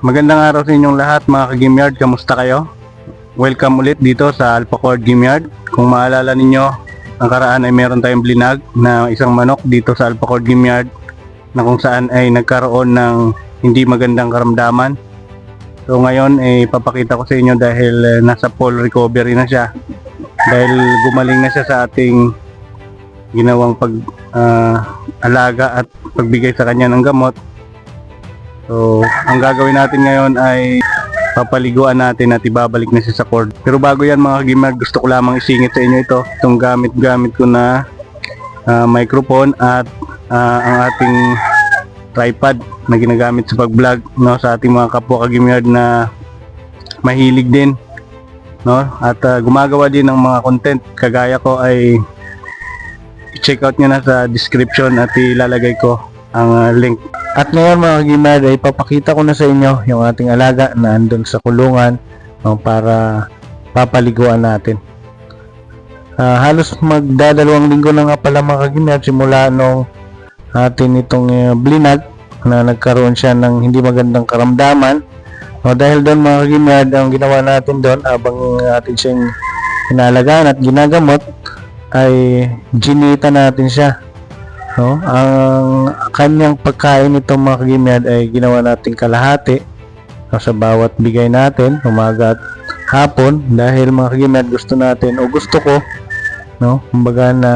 Magandang araw sa inyong lahat mga ka-Gameyard, kamusta kayo? Welcome ulit dito sa Alphacord Gameyard. Kung maalala ninyo, ang karaan ay meron tayong blinag na isang manok dito sa Alphacord Gameyard na kung saan ay nagkaroon ng hindi magandang karamdaman. So ngayon ay papakita ko sa inyo dahil nasa full recovery na siya. Dahil gumaling na siya sa ating ginawang alaga at pagbigay sa kanya ng gamot. So, ang gagawin natin ngayon ay papaliguan natin at ibabalik na siya sa cord. Pero bago yan mga ka-Gameyard, gusto ko lamang isingit sa inyo ito. Itong gamit ko na microphone at ang ating tripod na ginagamit sa pag-vlog, no, sa ating mga kapwa ka-Gameyard na mahilig din, no, at gumagawa din ng mga content kagaya ko. Ay i-check out nyo na sa description at ilalagay ko ang link. At ngayon mga ka-Gameyard ay papakita ko na sa inyo yung ating alaga na andun sa kulungan, no, para papaliguan natin. Halos magdadalawang linggo na nga pala mga ka-Gameyard simula nung atin itong blinag na nagkaroon siya ng hindi magandang karamdaman. Dahil doon mga ka-Gameyard, ang ginawa natin doon habang atin siyang inalagaan at ginagamot ay ginita natin siya. No, ang kanyang pagkain nito mga ka-Gameyard ay ginawa nating kalahati, no, sa bawat bigay natin umaga at hapon, dahil mga ka-Gameyard gusto natin o gusto ko, no, kumbaga na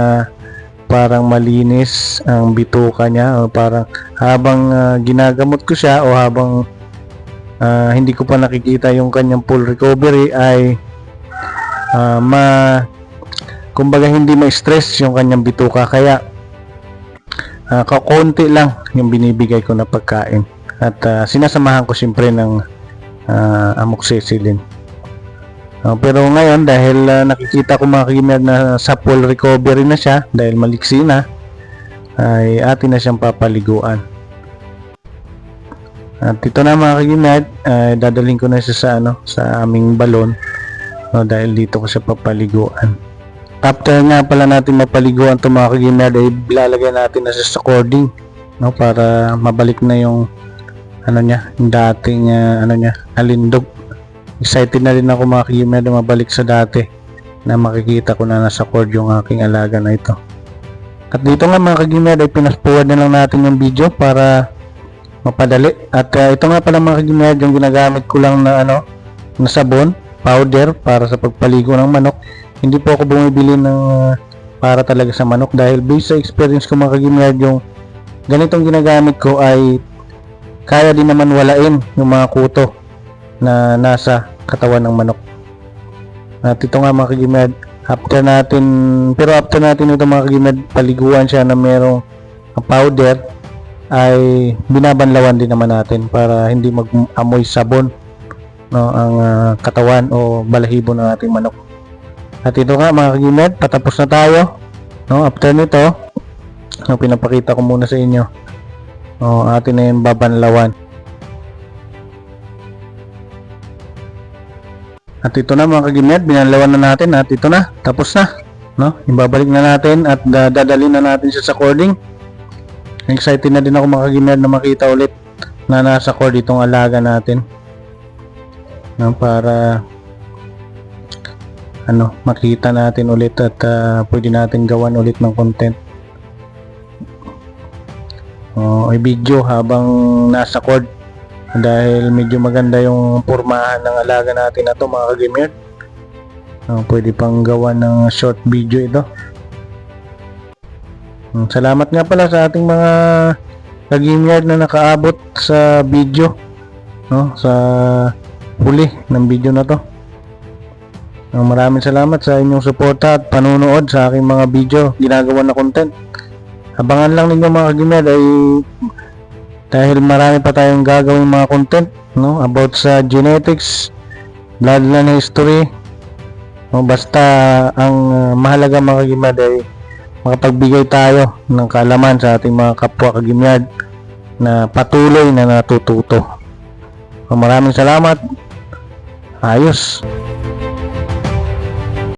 parang malinis ang bituka niya, o parang habang ginagamot ko siya o habang hindi ko pa nakikita yung kanyang full recovery ay kumbaga hindi ma-stress yung kanyang bituka, kaya kakunti lang yung binibigay ko na pagkain at sinasamahan ko siyempre ng amoxicillin. Pero ngayon dahil nakikita ko mga ka-Gameyard na sa full recovery na siya dahil maliksi na, ay atin na siyang papaliguan. At ito na mga ka-Gameyard, dadalhin ko na siya sa aming balon, no, dahil dito ko siya papaliguan. After nga pala natin mapaliguan ito mga ka-Gameyard, ay lalagay natin na sa cording, no, para mabalik na yung yung dating alindog. Excited na rin ako mga ka-Gameyard na mabalik sa dati na makikita ko na nasa cord yung aking alaga na ito. At dito nga mga ka-Gameyard ay pinaspuwad na lang natin yung video para mapadali. At ito nga pala mga ka-Gameyard yung ginagamit ko lang na na sabon, powder para sa pagpaligo ng manok. Hindi po ako bumibili ng para talaga sa manok dahil based sa experience ko mga ka-Gameyard, yung ganitong ginagamit ko ay kaya din naman walain yung mga kuto na nasa katawan ng manok. At ito nga mga ka-Gameyard, after natin ito mga ka-Gameyard paliguan siya na merong powder, ay binabanlawan din naman natin para hindi mag-amoy sabon, no, ang katawan o balahibo ng ating manok. At ito nga mga ka-Gameyard, patapos na tayo, no. After nito, pinapakita ko muna sa inyo, atin na yung babanlawan. At ito na mga ka-Gameyard, binanlawan na natin at ito na, tapos na, no. Ibabalik na natin at dadalhin na natin siya sa cording. Excited na din ako mga ka-Gameyard na makita ulit na nasa cord itong alaga natin, no, para makita natin ulit at pwede natin gawan ulit ng content o video habang nasa cord, dahil medyo maganda yung pormahan ng alaga natin na to mga ka-Gameyard. Pwede pang gawa ng short video ito. Salamat nga pala sa ating mga ka-Gameyard na nakaabot sa video, no, sa huli ng video na to. Maraming salamat sa inyong suporta at panunood sa aking mga video, ginagawa na content. Abangan lang ninyo mga ka-Gameyard ay dahil marami pa tayong gagawin mga content, no, about sa genetics, bloodline history, no, basta ang mahalaga mga ka-Gameyard ay makapagbigay tayo ng kaalaman sa ating mga kapwa ka-Gameyard na patuloy na natututo. Maraming salamat. Ayos.